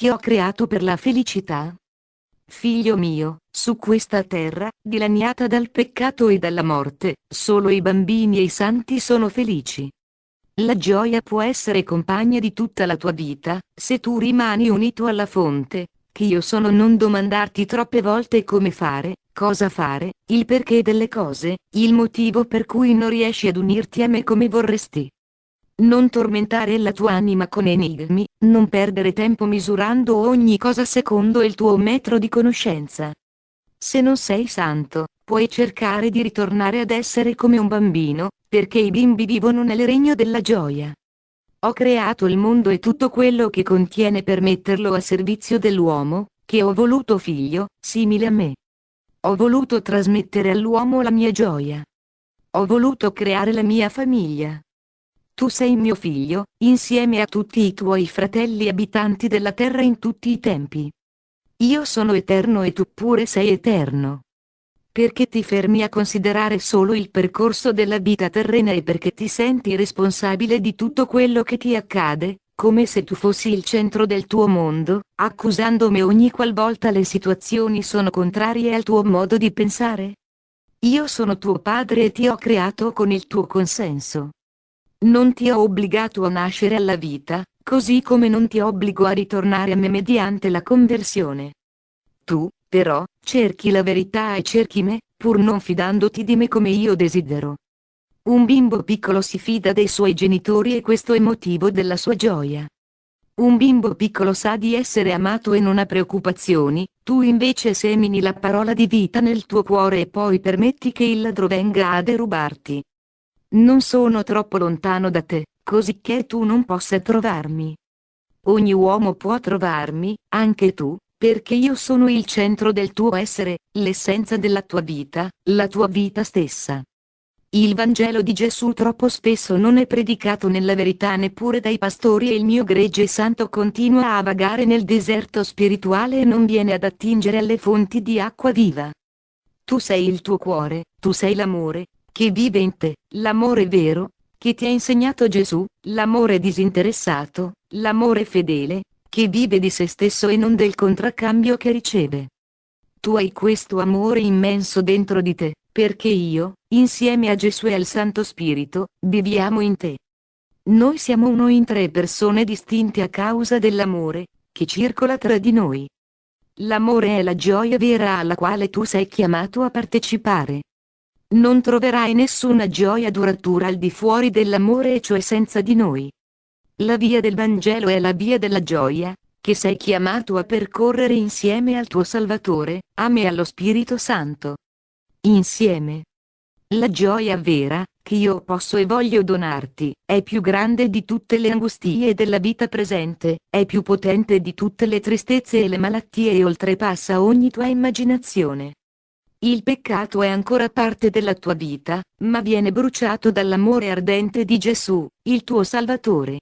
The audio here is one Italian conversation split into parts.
ti ho creato per la felicità. Figlio mio, su questa terra, dilaniata dal peccato e dalla morte, solo i bambini e i santi sono felici. La gioia può essere compagna di tutta la tua vita, se tu rimani unito alla fonte, che io sono. Non domandarti troppe volte come fare, cosa fare, il perché delle cose, il motivo per cui non riesci ad unirti a me come vorresti. Non tormentare la tua anima con enigmi, non perdere tempo misurando ogni cosa secondo il tuo metro di conoscenza. Se non sei santo, puoi cercare di ritornare ad essere come un bambino, perché i bimbi vivono nel regno della gioia. Ho creato il mondo e tutto quello che contiene per metterlo a servizio dell'uomo, che ho voluto figlio, simile a me. Ho voluto trasmettere all'uomo la mia gioia. Ho voluto creare la mia famiglia. Tu sei mio figlio, insieme a tutti i tuoi fratelli abitanti della terra in tutti i tempi. Io sono eterno e tu pure sei eterno. Perché ti fermi a considerare solo il percorso della vita terrena e perché ti senti responsabile di tutto quello che ti accade, come se tu fossi il centro del tuo mondo, accusandomi ogni qualvolta le situazioni sono contrarie al tuo modo di pensare? Io sono tuo padre e ti ho creato con il tuo consenso. Non ti ho obbligato a nascere alla vita, così come non ti obbligo a ritornare a me mediante la conversione. Tu, però, cerchi la verità e cerchi me, pur non fidandoti di me come io desidero. Un bimbo piccolo si fida dei suoi genitori e questo è motivo della sua gioia. Un bimbo piccolo sa di essere amato e non ha preoccupazioni, tu invece semini la parola di vita nel tuo cuore e poi permetti che il ladro venga a derubarti. Non sono troppo lontano da te, cosicché tu non possa trovarmi. Ogni uomo può trovarmi, anche tu, perché io sono il centro del tuo essere, l'essenza della tua vita, la tua vita stessa. Il Vangelo di Gesù troppo spesso non è predicato nella verità neppure dai pastori e il mio gregge santo continua a vagare nel deserto spirituale e non viene ad attingere alle fonti di acqua viva. Tu sei il tuo cuore, tu sei l'amore, che vive in te, l'amore vero, che ti ha insegnato Gesù, l'amore disinteressato, l'amore fedele, che vive di se stesso e non del contraccambio che riceve. Tu hai questo amore immenso dentro di te, perché io, insieme a Gesù e al Santo Spirito, viviamo in te. Noi siamo uno in tre persone distinte a causa dell'amore, che circola tra di noi. L'amore è la gioia vera alla quale tu sei chiamato a partecipare. Non troverai nessuna gioia duratura al di fuori dell'amore e cioè senza di noi. La via del Vangelo è la via della gioia, che sei chiamato a percorrere insieme al tuo Salvatore, a me e allo Spirito Santo. Insieme. La gioia vera, che io posso e voglio donarti, è più grande di tutte le angustie della vita presente, è più potente di tutte le tristezze e le malattie e oltrepassa ogni tua immaginazione. Il peccato è ancora parte della tua vita, ma viene bruciato dall'amore ardente di Gesù, il tuo Salvatore.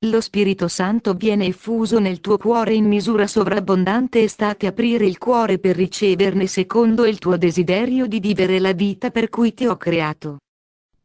Lo Spirito Santo viene effuso nel tuo cuore in misura sovrabbondante e state aprire il cuore per riceverne secondo il tuo desiderio di vivere la vita per cui ti ho creato.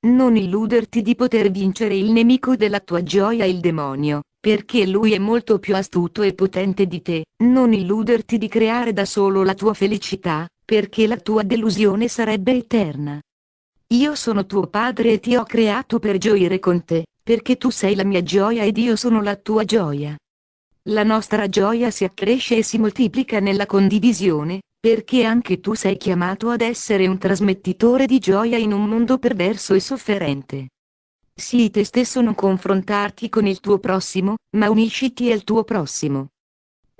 Non illuderti di poter vincere il nemico della tua gioia, il demonio, perché lui è molto più astuto e potente di te. Non illuderti di creare da solo la tua felicità, perché la tua delusione sarebbe eterna. Io sono tuo padre e ti ho creato per gioire con te, perché tu sei la mia gioia ed io sono la tua gioia. La nostra gioia si accresce e si moltiplica nella condivisione, perché anche tu sei chiamato ad essere un trasmettitore di gioia in un mondo perverso e sofferente. Sii te stesso, non confrontarti con il tuo prossimo, ma unisciti al tuo prossimo.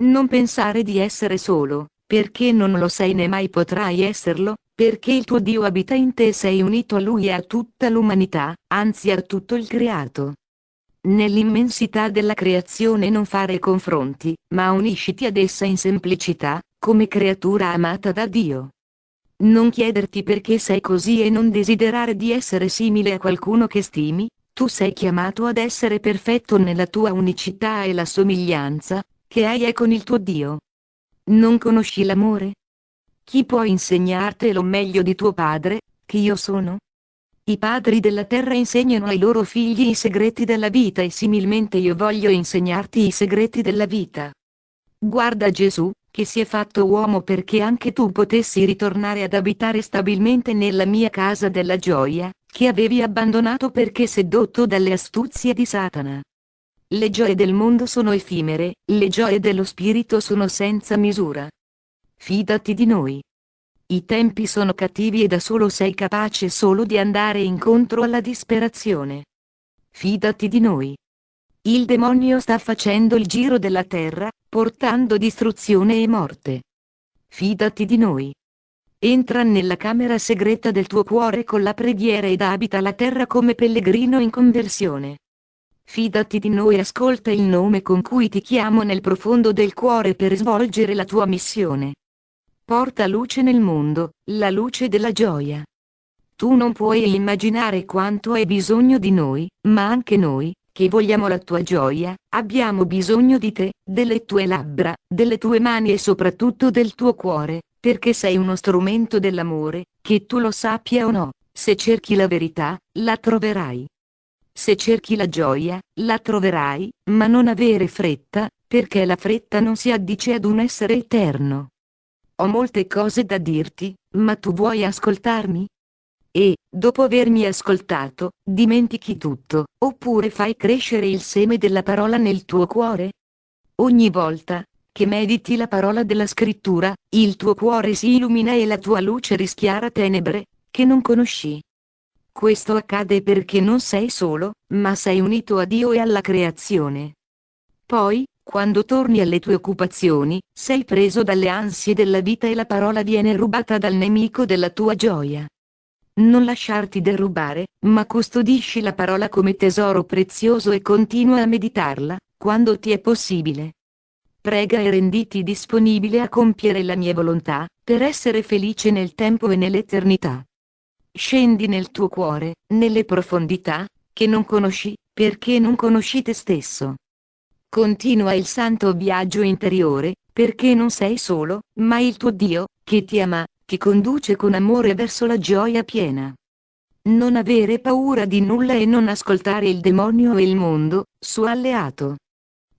Non pensare di essere solo, perché non lo sei né mai potrai esserlo, perché il tuo Dio abita in te e sei unito a Lui e a tutta l'umanità, anzi a tutto il creato. Nell'immensità della creazione non fare confronti, ma unisciti ad essa in semplicità, come creatura amata da Dio. Non chiederti perché sei così e non desiderare di essere simile a qualcuno che stimi, tu sei chiamato ad essere perfetto nella tua unicità e la somiglianza, che hai è con il tuo Dio. Non conosci l'amore? Chi può insegnartelo meglio di tuo padre, che io sono? I padri della terra insegnano ai loro figli i segreti della vita e similmente io voglio insegnarti i segreti della vita. Guarda Gesù, che si è fatto uomo perché anche tu potessi ritornare ad abitare stabilmente nella mia casa della gioia, che avevi abbandonato perché sedotto dalle astuzie di Satana. Le gioie del mondo sono effimere, le gioie dello spirito sono senza misura. Fidati di noi. I tempi sono cattivi e da solo sei capace solo di andare incontro alla disperazione. Fidati di noi. Il demonio sta facendo il giro della terra, portando distruzione e morte. Fidati di noi. Entra nella camera segreta del tuo cuore con la preghiera ed abita la terra come pellegrino in conversione. Fidati di noi e ascolta il nome con cui ti chiamo nel profondo del cuore per svolgere la tua missione. Porta luce nel mondo, la luce della gioia. Tu non puoi immaginare quanto hai bisogno di noi, ma anche noi, che vogliamo la tua gioia, abbiamo bisogno di te, delle tue labbra, delle tue mani e soprattutto del tuo cuore, perché sei uno strumento dell'amore, che tu lo sappia o no. Se cerchi la verità, la troverai. Se cerchi la gioia, la troverai, ma non avere fretta, perché la fretta non si addice ad un essere eterno. Ho molte cose da dirti, ma tu vuoi ascoltarmi? E, dopo avermi ascoltato, dimentichi tutto, oppure fai crescere il seme della parola nel tuo cuore? Ogni volta che mediti la parola della scrittura, il tuo cuore si illumina e la tua luce rischiara tenebre che non conosci. Questo accade perché non sei solo, ma sei unito a Dio e alla creazione. Poi, quando torni alle tue occupazioni, sei preso dalle ansie della vita e la parola viene rubata dal nemico della tua gioia. Non lasciarti derubare, ma custodisci la parola come tesoro prezioso e continua a meditarla, quando ti è possibile. Prega e renditi disponibile a compiere la mia volontà, per essere felice nel tempo e nell'eternità. Scendi nel tuo cuore, nelle profondità, che non conosci, perché non conosci te stesso. Continua il santo viaggio interiore, perché non sei solo, ma il tuo Dio, che ti ama, ti conduce con amore verso la gioia piena. Non avere paura di nulla e non ascoltare il demonio e il mondo, suo alleato.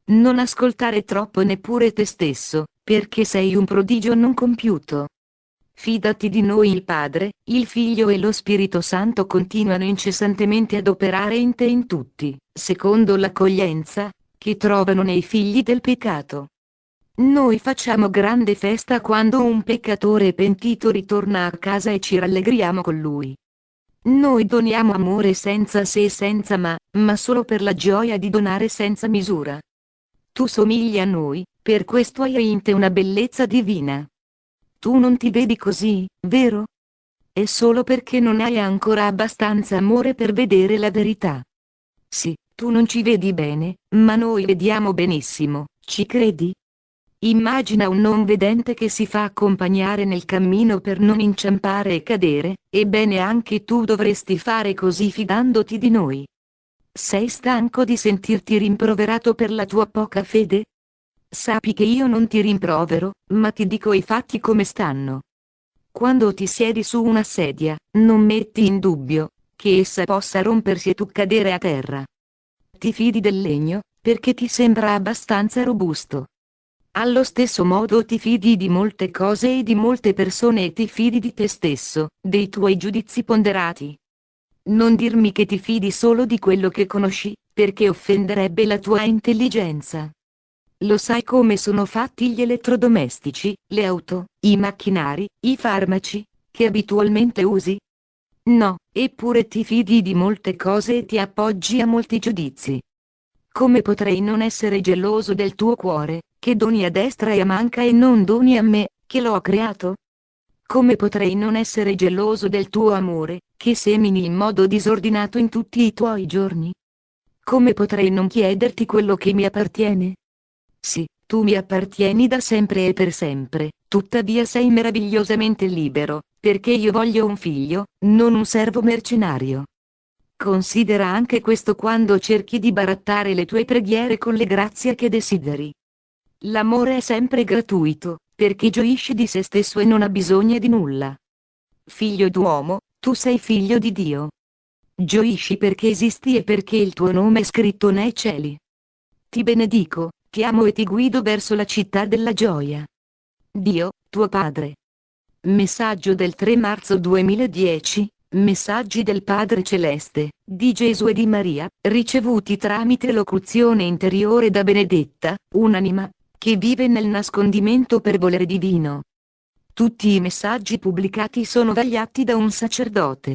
Non ascoltare troppo neppure te stesso, perché sei un prodigio non compiuto. Fidati di noi. Il Padre, il Figlio e lo Spirito Santo continuano incessantemente ad operare in te e in tutti, secondo l'accoglienza che trovano nei figli del peccato. Noi facciamo grande festa quando un peccatore pentito ritorna a casa e ci rallegriamo con lui. Noi doniamo amore senza se e senza ma solo per la gioia di donare senza misura. Tu somigli a noi, per questo hai in te una bellezza divina. Tu non ti vedi così, vero? È solo perché non hai ancora abbastanza amore per vedere la verità. Sì, tu non ci vedi bene, ma noi vediamo benissimo, ci credi? Immagina un non vedente che si fa accompagnare nel cammino per non inciampare e cadere, ebbene anche tu dovresti fare così fidandoti di noi. Sei stanco di sentirti rimproverato per la tua poca fede? Sappi che io non ti rimprovero, ma ti dico i fatti come stanno. Quando ti siedi su una sedia, non metti in dubbio che essa possa rompersi e tu cadere a terra. Ti fidi del legno, perché ti sembra abbastanza robusto. Allo stesso modo ti fidi di molte cose e di molte persone e ti fidi di te stesso, dei tuoi giudizi ponderati. Non dirmi che ti fidi solo di quello che conosci, perché offenderebbe la tua intelligenza. Lo sai come sono fatti gli elettrodomestici, le auto, i macchinari, i farmaci, che abitualmente usi? No, eppure ti fidi di molte cose e ti appoggi a molti giudizi. Come potrei non essere geloso del tuo cuore, che doni a destra e a manca e non doni a me, che l'ho creato? Come potrei non essere geloso del tuo amore, che semini in modo disordinato in tutti i tuoi giorni? Come potrei non chiederti quello che mi appartiene? Sì, tu mi appartieni da sempre e per sempre, tuttavia sei meravigliosamente libero, perché io voglio un figlio, non un servo mercenario. Considera anche questo quando cerchi di barattare le tue preghiere con le grazie che desideri. L'amore è sempre gratuito, perché gioisce di se stesso e non ha bisogno di nulla. Figlio d'uomo, tu sei figlio di Dio. Gioisci perché esisti e perché il tuo nome è scritto nei cieli. Ti benedico, Ti amo e ti guido verso la città della gioia. Dio, tuo Padre. Messaggio del 3 marzo 2010. Messaggi del Padre Celeste, di Gesù e di Maria, ricevuti tramite locuzione interiore da Benedetta, un'anima, che vive nel nascondimento per volere divino. Tutti i messaggi pubblicati sono vagliati da un sacerdote.